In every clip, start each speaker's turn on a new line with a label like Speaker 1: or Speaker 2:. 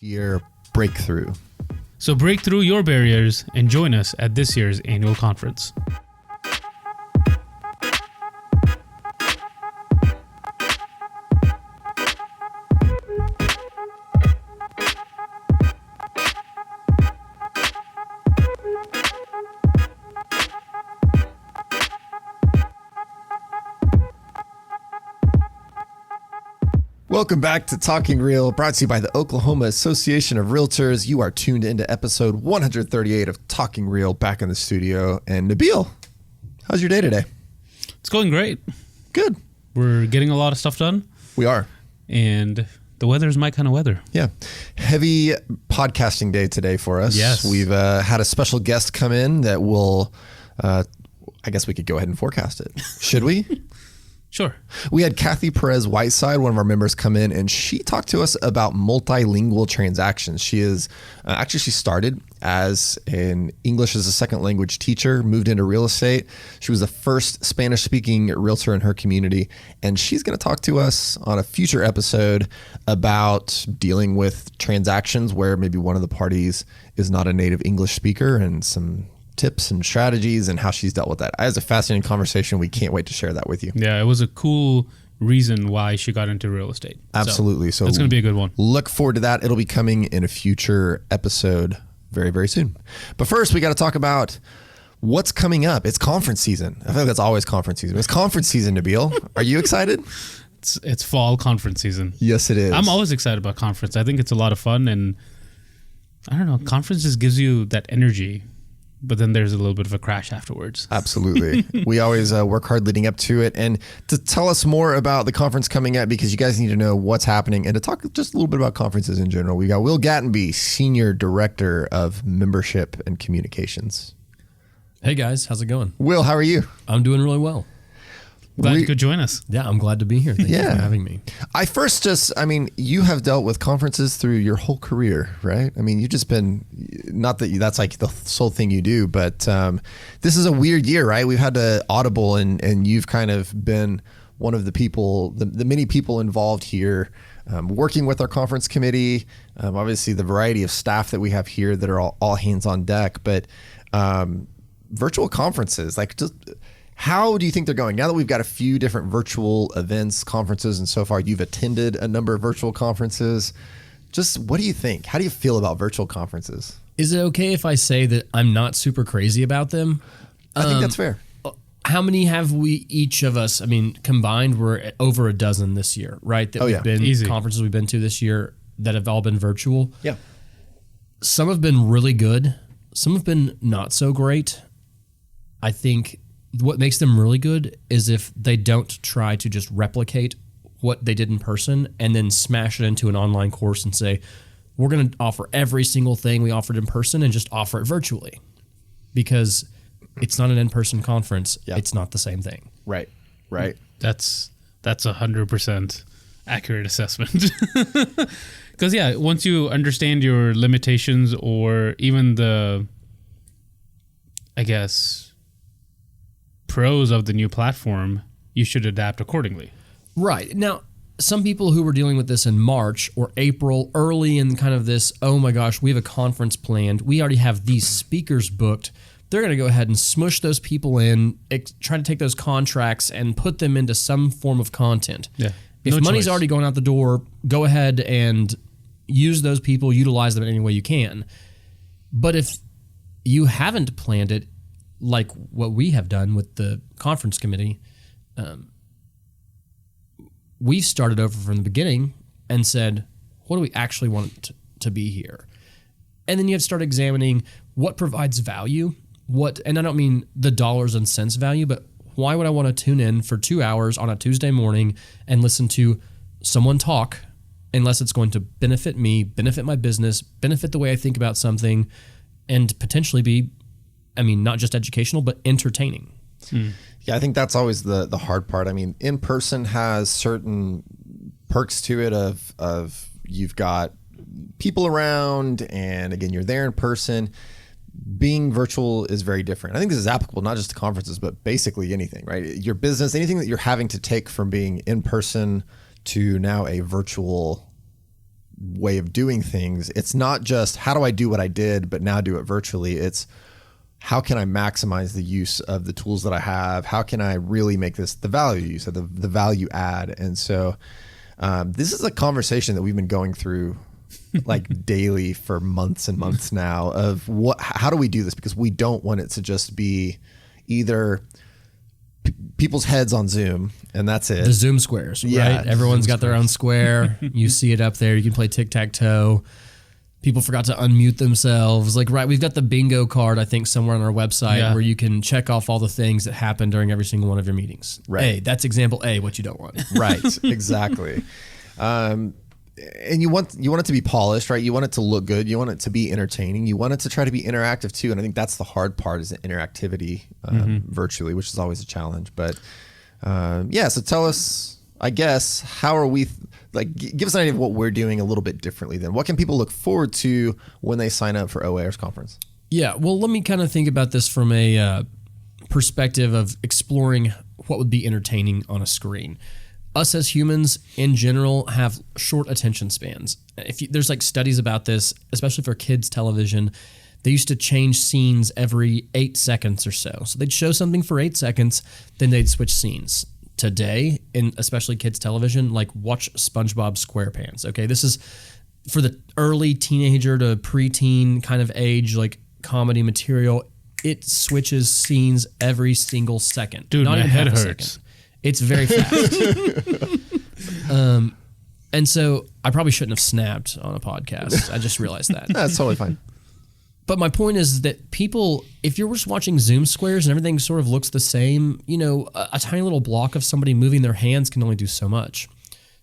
Speaker 1: Year breakthrough.
Speaker 2: So break through your barriers and join us at this year's annual conference.
Speaker 1: Welcome back to Talking Real, brought to you by the Oklahoma Association of Realtors. You are tuned into episode 138 of Talking Real, back in the studio. And Nabil, how's your day today?
Speaker 2: It's going great.
Speaker 1: Good.
Speaker 2: We're getting a lot of stuff done.
Speaker 1: We are.
Speaker 2: And the weather is my kind of weather.
Speaker 1: Yeah. Heavy podcasting day today for us.
Speaker 2: Yes.
Speaker 1: We've had a special guest come in that will, I guess we could go ahead and forecast it. Should we?
Speaker 2: Sure.
Speaker 1: We had Kathy Perez Whiteside, one of our members, come in, and she talked to us about multilingual transactions. She is she started as an English as a second language teacher, moved into real estate. She was the first Spanish speaking realtor in her community, and she's going to talk to us on a future episode about dealing with transactions where maybe one of the parties is not a native English speaker, and some tips and strategies and how she's dealt with that. It was a fascinating conversation. We can't wait to share that with you.
Speaker 2: Yeah, it was a cool reason why she got into real estate.
Speaker 1: Absolutely. So
Speaker 2: it's going to be a good one.
Speaker 1: Look forward to that. It'll be coming in a future episode very, very soon. But first, we got to talk about what's coming up. It's conference season. I feel like that's always conference season. It's conference season, Nabil. Are you excited?
Speaker 2: It's fall conference season.
Speaker 1: Yes, it is.
Speaker 2: I'm always excited about conference. I think it's a lot of fun, and I don't know, conference just gives you that energy. But then there's a little bit of a crash afterwards.
Speaker 1: Absolutely. We always work hard leading up to it. And to tell us more about the conference coming up, because you guys need to know what's happening, and to talk just a little bit about conferences in general, we got Will Gattenby, Senior Director of Membership and Communications.
Speaker 3: Hey guys, how's it going?
Speaker 1: Will, how are you?
Speaker 3: I'm doing really well.
Speaker 2: Glad you could join us.
Speaker 3: Yeah, I'm glad to be here. Thank you for having me.
Speaker 1: You have dealt with conferences through your whole career, right? I mean, you've just been, not that that's like the sole thing you do, but this is a weird year, right? We've had to audible, and you've kind of been one of the people, the many people involved here, working with our conference committee, obviously the variety of staff that we have here that are all hands on deck, but virtual conferences, like just... How do you think they're going? Now that we've got a few different virtual events, conferences, and so far you've attended a number of virtual conferences. Just what do you think? How do you feel about virtual conferences?
Speaker 3: Is it okay if I say that I'm not super crazy about them?
Speaker 1: I think that's fair.
Speaker 3: How many have we, each of us, I mean, combined, we're over a dozen this year, right? That we've been
Speaker 2: Easy.
Speaker 3: conferences we've been to this year that have all been virtual.
Speaker 1: Yeah.
Speaker 3: Some have been really good. Some have been not so great. I think what makes them really good is if they don't try to just replicate what they did in person and then smash it into an online course and say, we're going to offer every single thing we offered in person and just offer it virtually, because it's not an in-person conference. Yeah. It's not the same thing.
Speaker 1: Right.
Speaker 2: That's 100% accurate assessment. Because once you understand your limitations, or even the, I guess, pros of the new platform, you should adapt accordingly.
Speaker 3: Right. Now, some people who were dealing with this in March or April, early in kind of this, oh my gosh, we have a conference planned, we already have these speakers booked, they're going to go ahead and smush those people in, try to take those contracts and put them into some form of content.
Speaker 2: Yeah.
Speaker 3: If money's already going out the door, go ahead and use those people, utilize them in any way you can. But if you haven't planned it, like what we have done with the conference committee, we started over from the beginning and said, what do we actually want to be here? And then you have to start examining what provides value, and I don't mean the dollars and cents value, but why would I want to tune in for 2 hours on a Tuesday morning and listen to someone talk, unless it's going to benefit me, benefit my business, benefit the way I think about something, and potentially be, I mean, not just educational, but entertaining.
Speaker 1: Yeah, I think that's always the hard part. I mean, in person has certain perks to it of you've got people around, and again, you're there in person. Being virtual is very different. I think this is applicable not just to conferences, but basically anything, right? Your business, anything that you're having to take from being in person to now a virtual way of doing things. It's not just how do I do what I did, but now do it virtually. It's how can I maximize the use of the tools that I have? How can I really make this the value use of the value add? And so this is a conversation that we've been going through like daily for months and months now of how do we do this? Because we don't want it to just be either people's heads on Zoom and that's it.
Speaker 3: The Zoom squares, right? Everyone's got their own square. You see it up there. You can play tic-tac-toe. People forgot to unmute themselves. Like, right, we've got the bingo card, I think, somewhere on our website where you can check off all the things that happen during every single one of your meetings.
Speaker 1: Right.
Speaker 3: That's example A, what you don't want.
Speaker 1: Right, exactly. And you want it to be polished, right? You want it to look good. You want it to be entertaining. You want it to try to be interactive too. And I think that's the hard part is the interactivity virtually, which is always a challenge. But so tell us, I guess, how are we, give us an idea of what we're doing a little bit differently then. What can people look forward to when they sign up for OKRealtors conference? Yeah,
Speaker 3: well, let me kind of think about this from a perspective of exploring what would be entertaining on a screen. Us as humans in general have short attention spans. There's like studies about this, especially for kids television. They used to change scenes every 8 seconds or so. So they'd show something for 8 seconds, then they'd switch scenes. Today, in especially kids television, like watch SpongeBob SquarePants. Okay, this is for the early teenager to preteen kind of age, like comedy material. It switches scenes every single second.
Speaker 2: Dude,
Speaker 3: not
Speaker 2: my
Speaker 3: even
Speaker 2: head
Speaker 3: half a
Speaker 2: hurts.
Speaker 3: second. It's very fast. And so I probably shouldn't have snapped on a podcast. I just realized that.
Speaker 1: That's totally fine.
Speaker 3: But my point is that people, if you're just watching Zoom squares and everything sort of looks the same, a tiny little block of somebody moving their hands can only do so much.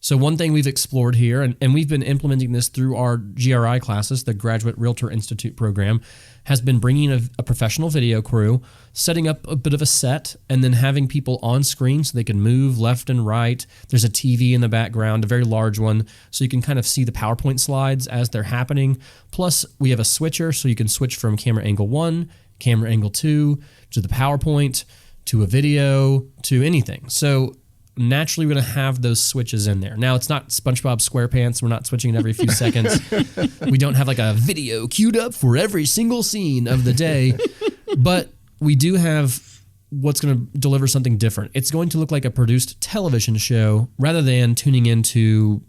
Speaker 3: So one thing we've explored here, and we've been implementing this through our GRI classes, the Graduate Realtor Institute program, has been bringing a professional video crew, setting up a bit of a set, and then having people on screen so they can move left and right. There's a TV in the background, a very large one, so you can kind of see the PowerPoint slides as they're happening. Plus, we have a switcher, so you can switch from camera angle 1, camera angle 2, to the PowerPoint, to a video, to anything. So naturally, we're going to have those switches in there. Now, it's not SpongeBob SquarePants. We're not switching it every few seconds. We don't have like a video queued up for every single scene of the day. But we do have what's going to deliver something different. It's going to look like a produced television show rather than tuning into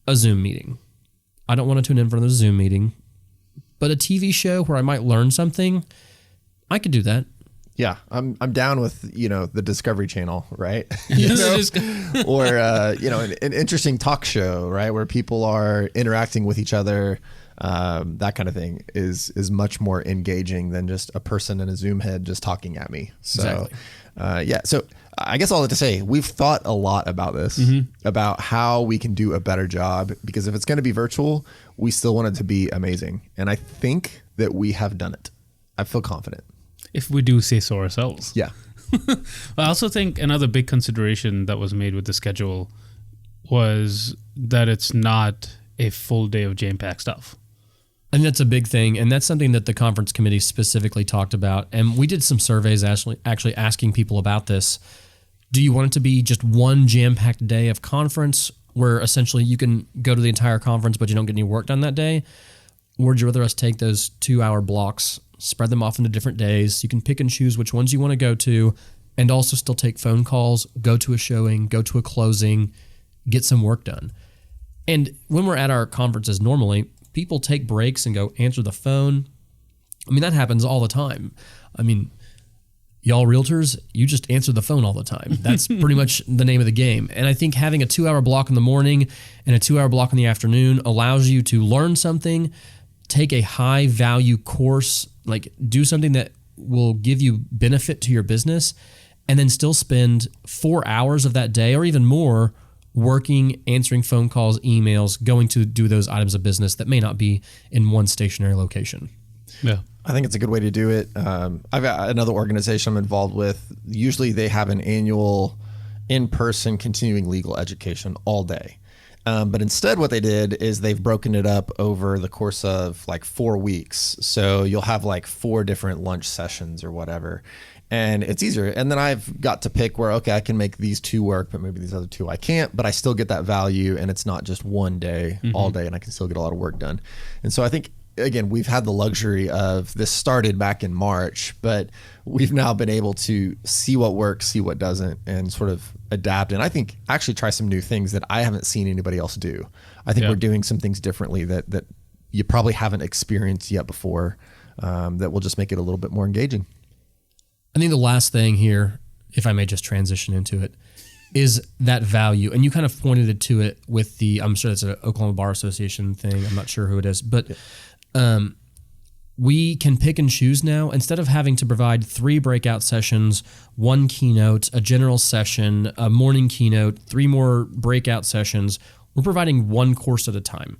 Speaker 3: a Zoom meeting. I don't want to tune in for the Zoom meeting. But a TV show where I might learn something, I could do that.
Speaker 1: Yeah, I'm down with the Discovery Channel, right? Or an interesting talk show, right, where people are interacting with each other. That kind of thing is much more engaging than just a person in a Zoom head just talking at me. So,
Speaker 3: exactly.
Speaker 1: So I guess all that to say, we've thought a lot about this, about how we can do a better job. Because if it's going to be virtual, we still want it to be amazing, and I think that we have done it. I feel confident.
Speaker 2: If we do say so ourselves.
Speaker 1: Yeah.
Speaker 2: I also think another big consideration that was made with the schedule was that it's not a full day of jam-packed stuff.
Speaker 3: I think that's a big thing, and that's something that the conference committee specifically talked about. And we did some surveys actually asking people about this. Do you want it to be just one jam-packed day of conference where essentially you can go to the entire conference but you don't get any work done that day? Or would you rather us take those 2-hour blocks, spread them off into different days? You can pick and choose which ones you want to go to and also still take phone calls, go to a showing, go to a closing, get some work done. And when we're at our conferences normally, people take breaks and go answer the phone. I mean, that happens all the time. I mean, y'all realtors, you just answer the phone all the time. That's pretty much the name of the game. And I think having a 2-hour block in the morning and a 2-hour block in the afternoon allows you to learn something, take a high value course, like do something that will give you benefit to your business, and then still spend 4 hours of that day or even more working, answering phone calls, emails, going to do those items of business that may not be in one stationary location.
Speaker 2: Yeah.
Speaker 1: I think it's a good way to do it. I've got another organization I'm involved with. Usually they have an annual in-person continuing legal education all day. But instead what they did is they've broken it up over the course of like 4 weeks. So you'll have like 4 different lunch sessions or whatever. and it's easier. And then I've got to pick where, okay, I can make these two work, but maybe these other two I can't, but I still get that value, and it's not just one day, all day, and I can still get a lot of work done. And so I think, again, we've had the luxury of this started back in March, but we've now been able to see what works, see what doesn't, and sort of adapt. And I think actually try some new things that I haven't seen anybody else do. I think we're doing some things differently that you probably haven't experienced yet before, that will just make it a little bit more engaging.
Speaker 3: I think the last thing here, if I may just transition into it, is that value. And you kind of pointed to it with I'm sure it's an Oklahoma Bar Association thing. I'm not sure who it is, but we can pick and choose now. Instead of having to provide 3 breakout sessions, 1 keynote, a general session, a morning keynote, 3 more breakout sessions, we're providing 1 course at a time.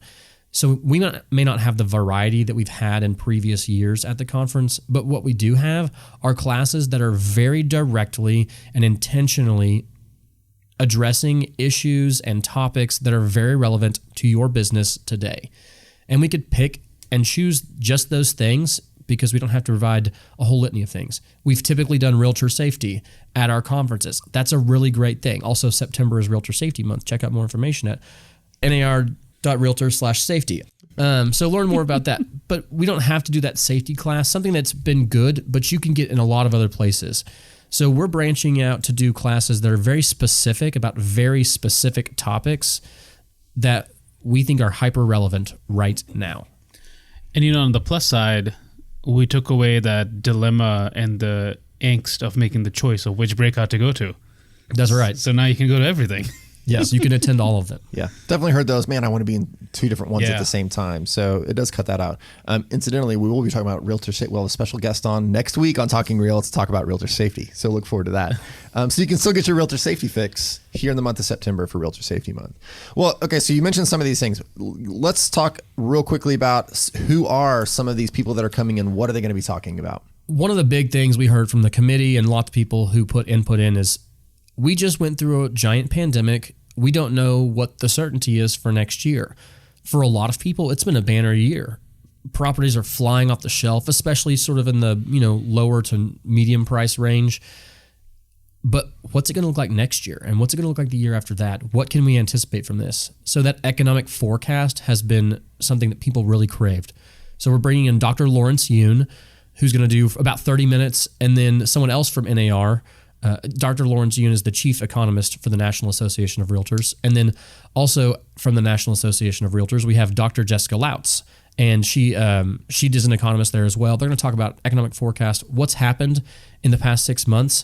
Speaker 3: So we may not have the variety that we've had in previous years at the conference, but what we do have are classes that are very directly and intentionally addressing issues and topics that are very relevant to your business today. And we could pick and choose just those things because we don't have to provide a whole litany of things. We've typically done realtor safety at our conferences. That's a really great thing. Also, September is Realtor Safety Month. Check out more information at nar.realtor/safety. So learn more about that. But we don't have to do that safety class, something that's been good, but you can get in a lot of other places. So we're branching out to do classes that are very specific about very specific topics that we think are hyper relevant right now.
Speaker 2: And on the plus side, we took away that dilemma and the angst of making the choice of which breakout to go to.
Speaker 3: That's right.
Speaker 2: So now you can go to everything.
Speaker 3: Yes, you can attend all of them.
Speaker 1: Yeah, definitely heard those. Man, I want to be in 2 different ones at the same time. So it does cut that out. Incidentally, we will be talking about realtor safety. We'll have a special guest on next week on Talking Real to talk about realtor safety. So look forward to that. So you can still get your realtor safety fix here in the month of September for Realtor Safety Month. Well, okay, so you mentioned some of these things. Let's talk real quickly about who are some of these people that are coming in. What are they going to be talking about?
Speaker 3: One of the big things we heard from the committee and lots of people who put input in is we just went through a giant pandemic. We don't know what the certainty is for next year. For a lot of people, it's been a banner year. Properties are flying off the shelf, especially sort of in the lower to medium price range. But what's it going to look like next year? And what's it going to look like the year after that? What can we anticipate from this? So that economic forecast has been something that people really craved. So we're bringing in Dr. Lawrence Yoon, who's going to do about 30 minutes, and then someone else from NAR. Dr. Lawrence Yoon is the chief economist for the National Association of Realtors. And then also from the National Association of Realtors, we have Dr. Jessica Lautz. And she is an economist there as well. They're going to talk about economic forecast, what's happened in the past 6 months,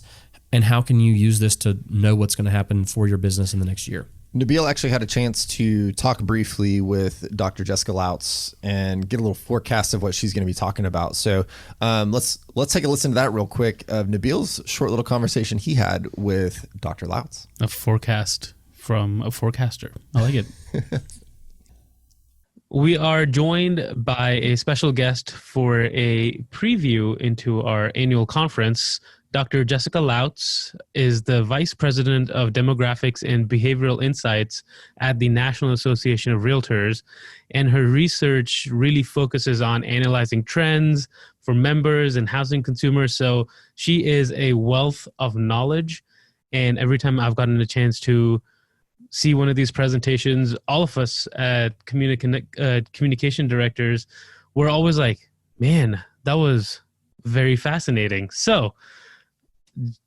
Speaker 3: and how can you use this to know what's going to happen for your business in the next year.
Speaker 1: Nabil actually had a chance to talk briefly with Dr. Jessica Lautz and get a little forecast of what she's going to be talking about. So let's take a listen to that real quick of Nabil's short little conversation he had with Dr. Lautz.
Speaker 2: A forecast from a forecaster. I like it. We are joined by a special guest for a preview into our annual conference. Dr. Jessica Lautz is the Vice President of Demographics and Behavioral Insights at the National Association of Realtors, and her research really focuses on analyzing trends for members and housing consumers. So she is a wealth of knowledge, and every time I've gotten a chance to see one of these presentations, all of us at communication directors, we're always like, man, that was very fascinating. So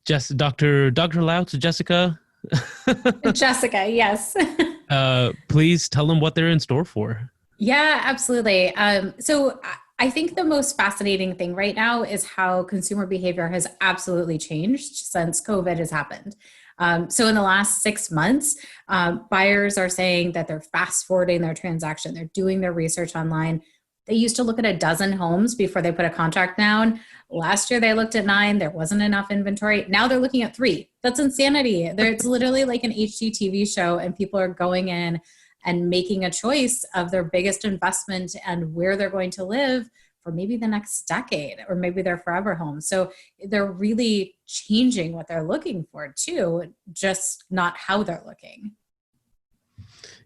Speaker 2: just Dr. Lautz, Jessica.
Speaker 4: Jessica, yes.
Speaker 2: Please tell them what they're in store for.
Speaker 4: Yeah, absolutely. So I think the most fascinating thing right now is how consumer behavior has absolutely changed since COVID has happened. So in the last 6 months, buyers are saying that they're fast forwarding their transaction. They're doing their research online. They used to look at a dozen homes before they put a contract down. Last year, they looked at 9. There wasn't enough inventory. Now they're looking at 3. That's insanity. It's literally like an HGTV show, and people are going in and making a choice of their biggest investment and where they're going to live for maybe the next decade or maybe their forever home. So they're really changing what they're looking for too, just not how they're looking.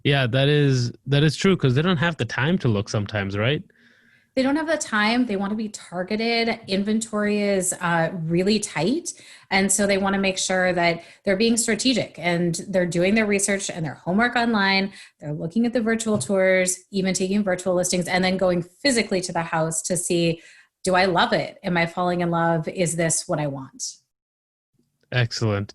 Speaker 2: Yeah, that is true, because they don't have the time to look sometimes, right?
Speaker 4: they don't have the time. They want to be targeted. Inventory is really tight. And so they want to make sure that they're being strategic and they're doing their research and their homework online. They're looking at the virtual tours, even taking virtual listings, and then going physically to the house to see, do I love it? Am I falling in love? Is this what I want?
Speaker 2: Excellent.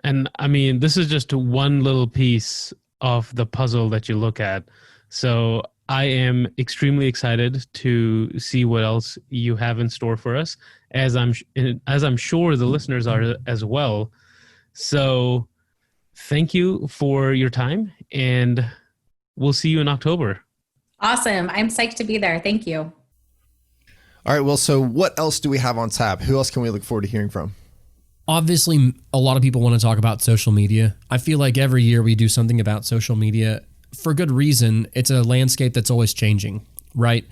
Speaker 2: And I mean, this is just one little piece of the puzzle that you look at. So I am extremely excited to see what else you have in store for us, as I'm sure the listeners are as well. So thank you for your time, and we'll see you in October.
Speaker 4: Awesome. I'm psyched to be there. Thank you.
Speaker 1: All right. Well, so what else do we have on tap? Who else can we look forward to hearing from?
Speaker 3: Obviously, a lot of people want to talk about social media. I feel like every year we do something about social media. For good reason. It's a landscape that's always changing, right?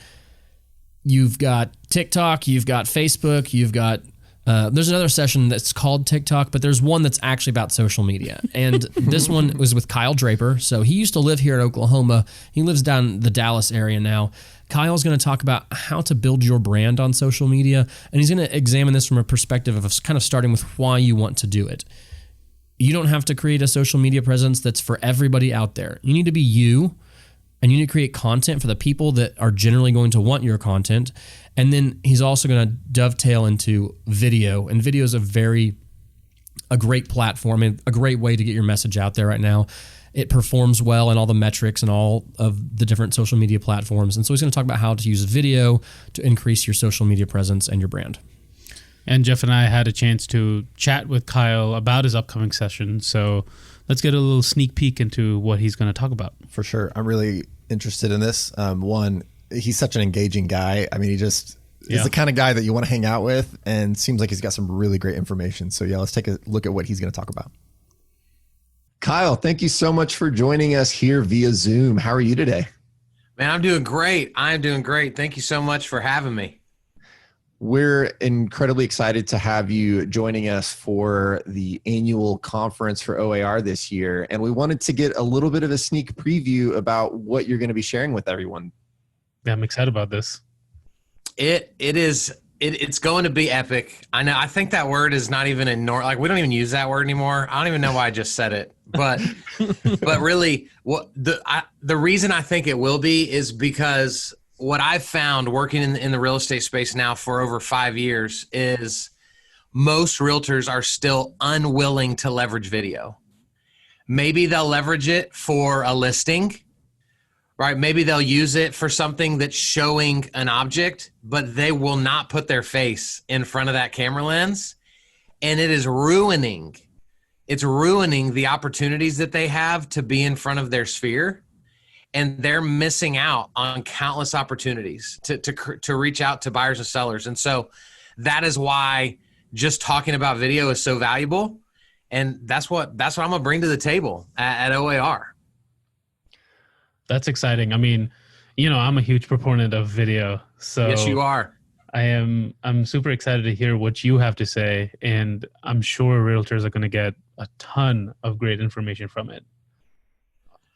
Speaker 3: You've got TikTok, you've got Facebook, you've got, there's another session that's called TikTok, but there's one that's actually about social media. And this one was with Kyle Draper. So he used to live here in Oklahoma. He lives down in the Dallas area now. Kyle's going to talk about how to build your brand on social media. And he's going to examine this from a perspective of kind of starting with why you want to do it. You don't have to create a social media presence that's for everybody out there. You need to be you, and you need to create content for the people that are generally going to want your content. And then he's also going to dovetail into video, and video is a great platform and a great way to get your message out there right now. It performs well in all the metrics and all of the different social media platforms. And so he's going to talk about how to use video to increase your social media presence and your brand.
Speaker 5: And Jeff and I had a chance to chat with Kyle about his upcoming session. So let's get a little sneak peek into what he's going to talk about.
Speaker 1: For sure. I'm really interested in this. One, he's such an engaging guy. I mean, he just is the kind of guy that you want to hang out with, and seems like he's got some really great information. So yeah, let's take a look at what he's going to talk about. Kyle, thank you so much for joining us here via Zoom. How are you today?
Speaker 6: Man, I'm doing great. I'm doing great. Thank you so much for having me.
Speaker 1: We're incredibly excited to have you joining us for the annual conference for OAR this year. And we wanted to get a little bit of a sneak preview about what you're going to be sharing with everyone.
Speaker 2: Yeah, I'm excited about this.
Speaker 6: It's going to be epic. I know. I think that word is not even like we don't even use that word anymore. I don't even know why I just said it. But really, what the reason I think it will be is because what I've found working in the real estate space now for over 5 years is most realtors are still unwilling to leverage video. Maybe they'll leverage it for a listing, right? Maybe they'll use it for something that's showing an object, but they will not put their face in front of that camera lens. And it is ruining the opportunities that they have to be in front of their sphere. And they're missing out on countless opportunities to reach out to buyers and sellers. And so that is why just talking about video is so valuable. And that's what I'm going to bring to the table at OAR.
Speaker 2: That's exciting. I mean, I'm a huge proponent of video. So
Speaker 6: yes, you are.
Speaker 2: I'm super excited to hear what you have to say. And I'm sure realtors are going to get a ton of great information from it.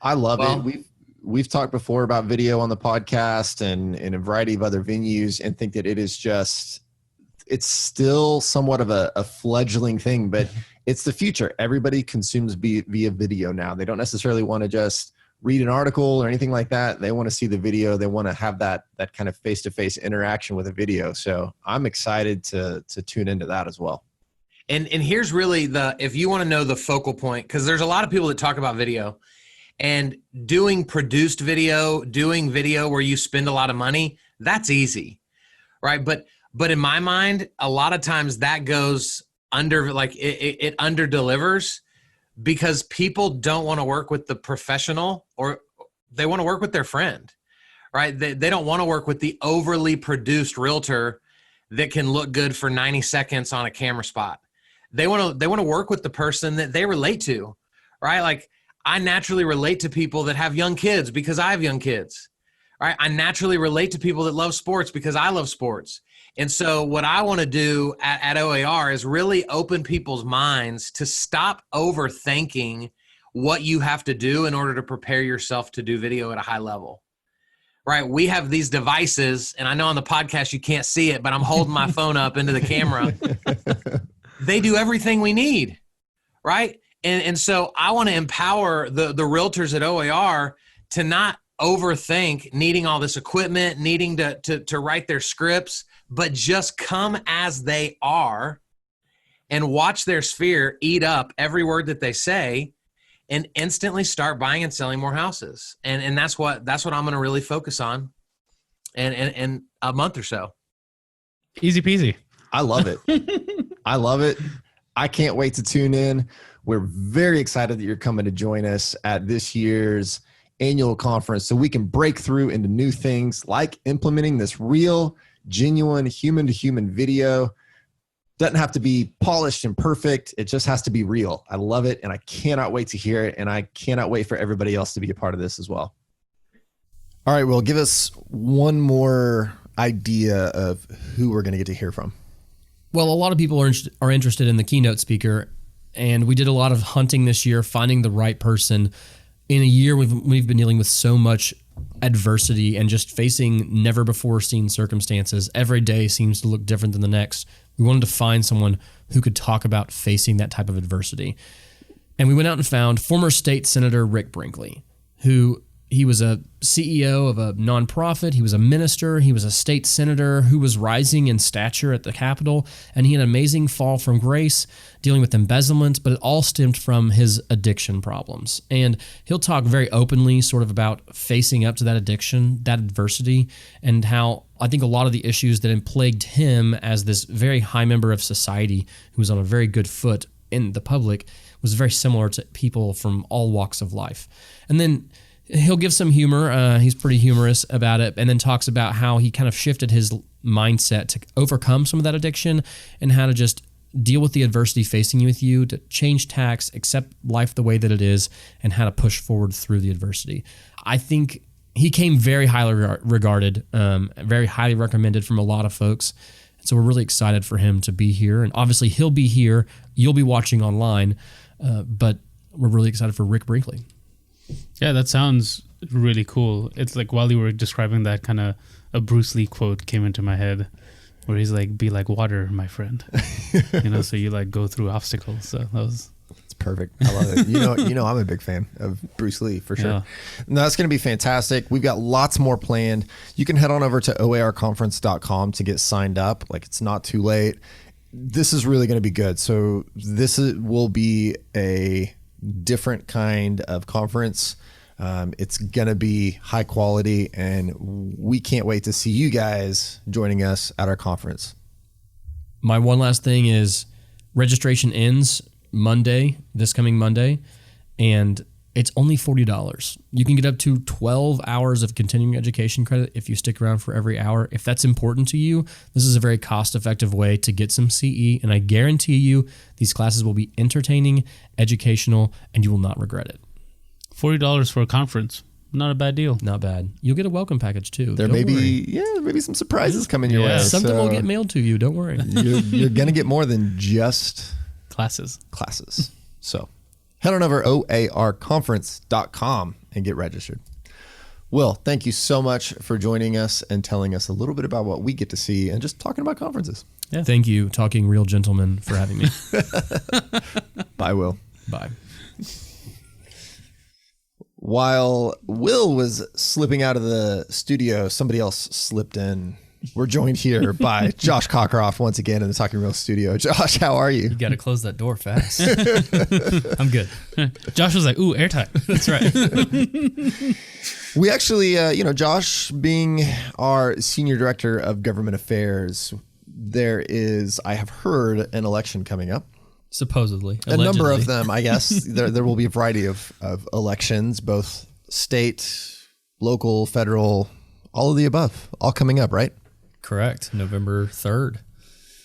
Speaker 1: I love it. We've talked before about video on the podcast and in a variety of other venues, and think that it's still somewhat of a fledgling thing, but it's the future. Everybody consumes via video now. They don't necessarily want to just read an article or anything like that. They want to see the video. They want to have that kind of face-to-face interaction with a video. So I'm excited to tune into that as well.
Speaker 6: And here's really if you want to know the focal point, because there's a lot of people that talk about video. And doing produced video, doing video where you spend a lot of money, that's easy, right? But in my mind, a lot of times that goes under, like it under delivers, because people don't want to work with the professional, or they want to work with their friend, right? They don't want to work with the overly produced realtor that can look good for 90 seconds on a camera spot. They want to work with the person that they relate to, right? Like, I naturally relate to people that have young kids because I have young kids, right? I naturally relate to people that love sports because I love sports. And so what I want to do at OAR is really open people's minds to stop overthinking what you have to do in order to prepare yourself to do video at a high level, right? We have these devices, and I know on the podcast you can't see it, but I'm holding my phone up into the camera. They do everything we need, right? And so I want to empower the realtors at OAR to not overthink needing all this equipment, needing to write their scripts, but just come as they are and watch their sphere eat up every word that they say and instantly start buying and selling more houses. And that's what I'm going to really focus on in a month or so.
Speaker 2: Easy peasy.
Speaker 1: I love it. I love it. I can't wait to tune in. We're very excited that you're coming to join us at this year's annual conference so we can break through into new things like implementing this real, genuine, human-to-human video. Doesn't have to be polished and perfect. It just has to be real. I love it, and I cannot wait to hear it, and I cannot wait for everybody else to be a part of this as well. All right, well, give us one more idea of who we're going to get to hear from.
Speaker 3: Well, a lot of people are interested in the keynote speaker, and we did a lot of hunting this year, finding the right person. In a year, we've been dealing with so much adversity and just facing never before seen circumstances. Every day seems to look different than the next. We wanted to find someone who could talk about facing that type of adversity. And we went out and found former state senator Rick Brinkley, who he was a CEO of a nonprofit. He was a minister. He was a state senator who was rising in stature at the Capitol. And he had an amazing fall from grace, dealing with embezzlement, but it all stemmed from his addiction problems. And he'll talk very openly sort of about facing up to that addiction, that adversity, and how I think a lot of the issues that had plagued him as this very high member of society who was on a very good foot in the public was very similar to people from all walks of life. And then he'll give some humor. He's pretty humorous about it, and then talks about how he kind of shifted his mindset to overcome some of that addiction and how to just deal with the adversity facing with you, to change tacks, accept life the way that it is, and how to push forward through the adversity. I think he came very highly regarded, very highly recommended from a lot of folks. So we're really excited for him to be here. And obviously he'll be here. You'll be watching online, but we're really excited for Rick Brinkley.
Speaker 5: Yeah, that sounds really cool. It's like while you were describing that, kind of a Bruce Lee quote came into my head where he's like, "Be like water, my friend." So you like go through obstacles. So that was...
Speaker 1: It's perfect. I love it. You know, I'm a big fan of Bruce Lee for sure.
Speaker 5: Yeah.
Speaker 1: No, that's going to be fantastic. We've got lots more planned. You can head on over to oarconference.com to get signed up. Like, it's not too late. This is really going to be good. So will be a different kind of conference. It's going to be high quality, and we can't wait to see you guys joining us at our conference.
Speaker 3: My one last thing is registration ends Monday, this coming Monday, and it's only $40. You can get up to 12 hours of continuing education credit if you stick around for every hour. If that's important to you, this is a very cost-effective way to get some CE, and I guarantee you these classes will be entertaining, educational, and you will not regret it.
Speaker 5: $40 for a conference. Not a bad deal.
Speaker 3: Not bad. You'll get a welcome package too.
Speaker 1: There may be some surprises coming your way.
Speaker 3: Something will get mailed to you. Don't worry.
Speaker 1: You're going to get more than just
Speaker 5: classes.
Speaker 1: So head on over oarconference.com and get registered. Will, thank you so much for joining us and telling us a little bit about what we get to see and just talking about conferences.
Speaker 3: Yeah. Thank you, Talking Real Gentlemen, for having me.
Speaker 1: Bye, Will.
Speaker 3: Bye.
Speaker 1: While Will was slipping out of the studio, somebody else slipped in. We're joined here by Josh Cockroft once again in the Talking Real studio. Josh, how are you?
Speaker 7: You got to close that door fast. I'm good.
Speaker 5: Josh was like, "Ooh, airtight."
Speaker 7: That's right.
Speaker 1: We actually, Josh being our Senior Director of Government Affairs, there is, I have heard, an election coming up.
Speaker 7: Supposedly.
Speaker 1: A number of them, I guess. there will be a variety of elections, both state, local, federal, all of the above, all coming up, right?
Speaker 7: Correct. November 3rd.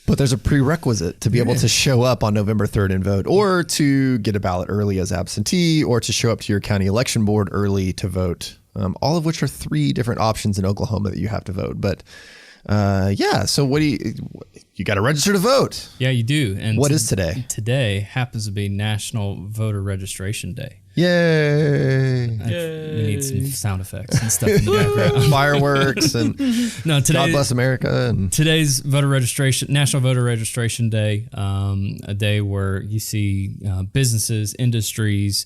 Speaker 1: But there's a prerequisite to be able to show up on November 3rd and vote, or to get a ballot early as absentee, or to show up to your county election board early to vote, all of which are 3 different options in Oklahoma that you have to vote. But so what do you got to register to vote?
Speaker 7: Yeah, you do. And
Speaker 1: what is today?
Speaker 7: Today happens to be National Voter Registration Day.
Speaker 1: Yay!
Speaker 7: We need some sound effects and stuff in the background.
Speaker 1: Fireworks and
Speaker 7: No, today,
Speaker 1: God bless America. And
Speaker 7: today's National Voter Registration Day, a day where you see businesses, industries,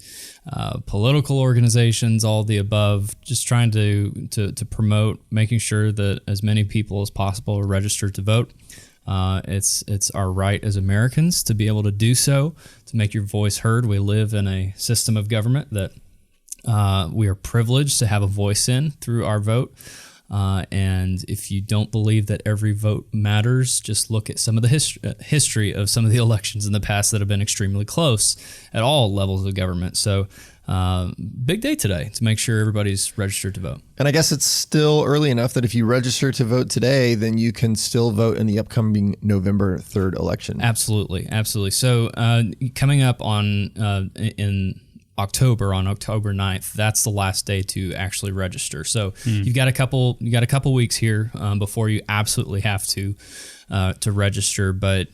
Speaker 7: political organizations, all the above, just trying to promote making sure that as many people as possible are registered to vote. It's our right as Americans to be able to do so, to make your voice heard. We live in a system of government that we are privileged to have a voice in through our vote. And if you don't believe that every vote matters, just look at some of the history of some of the elections in the past that have been extremely close at all levels of government. So big day today to make sure everybody's registered to vote.
Speaker 1: And I guess it's still early enough that if you register to vote today, then you can still vote in the upcoming November 3rd election.
Speaker 7: Absolutely. So coming up in October, on October 9th, that's the last day to actually register. So you've got a couple weeks here before you absolutely have to register. But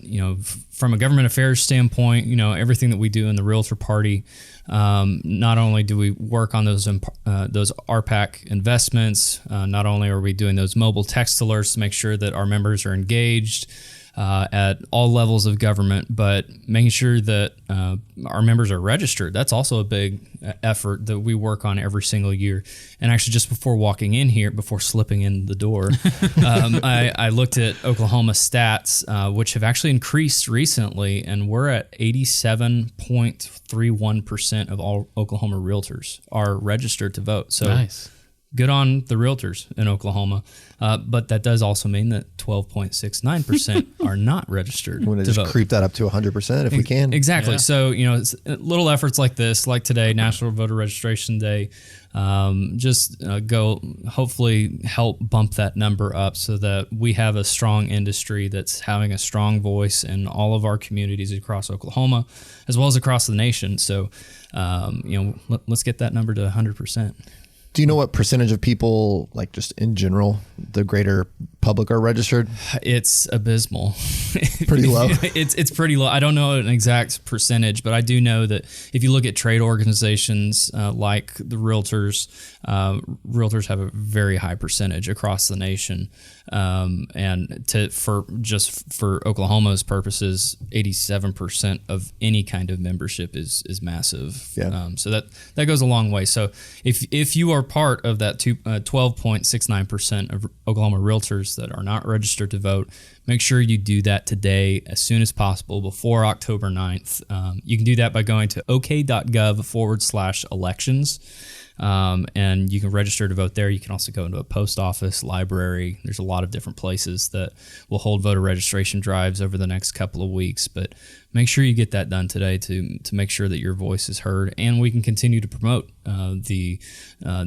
Speaker 7: from a government affairs standpoint, everything that we do in the Realtor Party, not only do we work on those RPAC investments, not only are we doing those mobile text alerts to make sure that our members are engaged at all levels of government, but making sure that our members are registered. That's also a big effort that we work on every single year. And actually, just before walking in here, before slipping in the door, I looked at Oklahoma stats, which have actually increased recently, and we're at 87.31% of all Oklahoma realtors are registered to vote. So
Speaker 5: Nice.
Speaker 7: Good on the realtors in Oklahoma, but that does also mean that 12.69% are not registered
Speaker 1: We want to
Speaker 7: to
Speaker 1: just
Speaker 7: vote.
Speaker 1: creep that up to 100% if we can.
Speaker 7: Exactly.
Speaker 5: Yeah.
Speaker 7: So, it's little efforts like this, like today, National Voter Registration Day, go hopefully help bump that number up so that we have a strong industry that's having a strong voice in all of our communities across Oklahoma, as well as across the nation. So, let's get that number to 100%.
Speaker 1: Do you know what percentage of people, like just in general, the greater public are registered?
Speaker 7: It's abysmal.
Speaker 1: Pretty low.
Speaker 7: It's pretty low. I don't know an exact percentage, but I do know that if you look at trade organizations like the realtors have a very high percentage across the nation. And for Oklahoma's purposes, 87% of any kind of membership is massive.
Speaker 1: Yeah.
Speaker 7: So that goes a long way. So if you are part of that 12.69% of Oklahoma realtors that are not registered to vote, make sure you do that today as soon as possible before October 9th. You can do that by going to ok.gov/elections. And you can register to vote there. You can also go into a post office, library. There's a lot of different places that will hold voter registration drives over the next couple of weeks. But make sure you get that done today to make sure that your voice is heard, and we can continue to promote the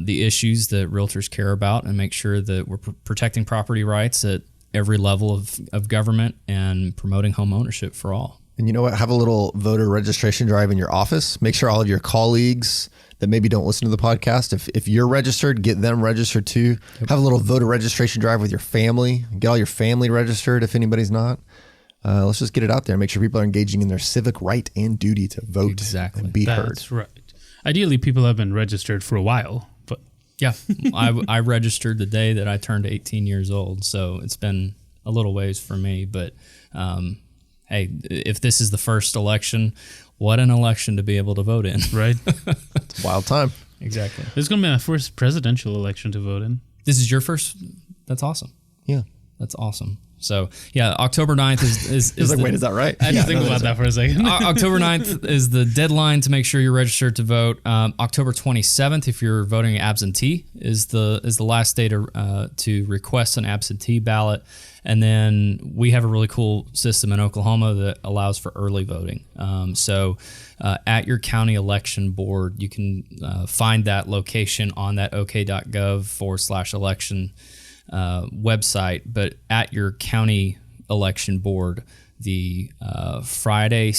Speaker 7: issues that realtors care about, and make sure that we're protecting property rights at every level of government and promoting home ownership for all.
Speaker 1: And you know what? Have a little voter registration drive in your office. Make sure all of your colleagues that maybe don't listen to the podcast, if you're registered, get them registered too. Yep. Have a little voter registration drive with your family. Get all your family registered if anybody's not. Let's just get it out there. Make sure people are engaging in their civic right and duty to vote and be heard.
Speaker 5: That's right. Ideally, people have been registered for a while, but
Speaker 7: yeah, I registered the day that I turned 18 years old, so it's been a little ways for me. But hey, if this is the first election, what an election to be able to vote in.
Speaker 5: Right.
Speaker 1: It's a wild time.
Speaker 7: Exactly.
Speaker 5: This is going to be my first presidential election to vote in.
Speaker 7: This is your first? That's awesome.
Speaker 1: Yeah.
Speaker 7: That's awesome. So yeah, October 9th is
Speaker 1: like, wait, is that right?
Speaker 5: I had to think about that for a second.
Speaker 7: October 9th is the deadline to make sure you're registered to vote. October 27th, if you're voting absentee, is the last day to request an absentee ballot. And then we have a really cool system in Oklahoma that allows for early voting. So at your county election board, you can find that location on that ok.gov/election website. But at your county election board, the Thursday,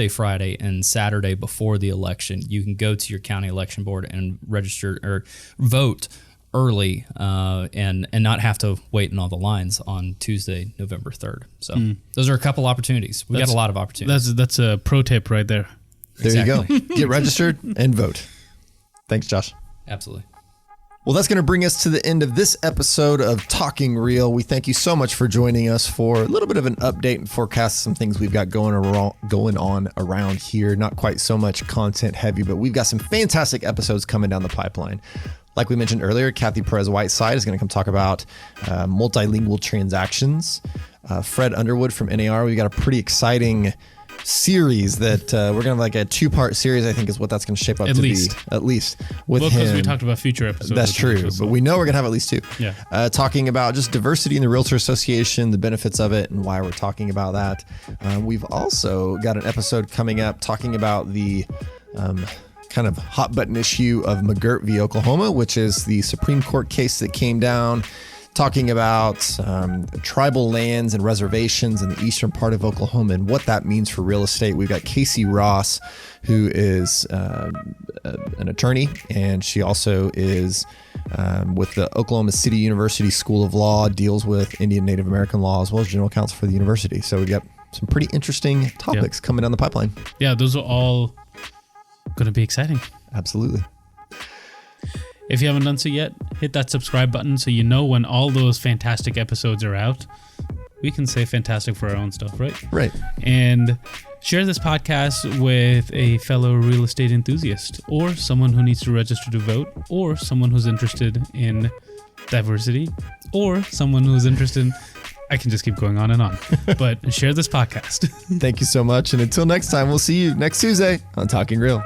Speaker 7: Friday, and Saturday before the election, you can go to your county election board and register or vote early and not have to wait in all the lines on Tuesday, November 3rd. So those are a couple opportunities. We got a lot of opportunities.
Speaker 5: That's a pro tip right there.
Speaker 1: There you go. Get registered and vote. Thanks, Josh.
Speaker 7: Absolutely.
Speaker 1: Well, that's going to bring us to the end of this episode of Talking Real. We thank you so much for joining us for a little bit of an update and forecast some things we've got going on around here. Not quite so much content heavy, but we've got some fantastic episodes coming down the pipeline. Like we mentioned earlier, Kathy Perez-Whiteside is going to come talk about multilingual transactions. Fred Underwood from NAR, we've got a pretty exciting series that we're going to have like a 2-part series, I think is what that's going to shape up to be. At least. With him.
Speaker 5: Because we talked about future episodes.
Speaker 1: That's true, but we know we're going to have at least 2.
Speaker 5: Yeah.
Speaker 1: Talking about just diversity in the Realtor Association, the benefits of it, and why we're talking about that. We've also got an episode coming up talking about the kind of hot button issue of McGirt v. Oklahoma, which is the Supreme Court case that came down, talking about tribal lands and reservations in the eastern part of Oklahoma and what that means for real estate. We've got Casey Ross, who is an attorney, and she also is with the Oklahoma City University School of Law, deals with Indian Native American law, as well as general counsel for the university. So we've got some pretty interesting topics coming down the pipeline.
Speaker 5: Yeah, those are all going to be exciting.
Speaker 1: Absolutely.
Speaker 5: If you haven't done so yet, hit that subscribe button so you know when all those fantastic episodes are out. We can say fantastic for our own stuff, right?
Speaker 1: Right.
Speaker 5: And share this podcast with a fellow real estate enthusiast, or someone who needs to register to vote, or someone who's interested in diversity, or someone who's interested in... I can just keep going on and on. But share this podcast.
Speaker 1: Thank you so much. And until next time, we'll see you next Tuesday on Talking Real.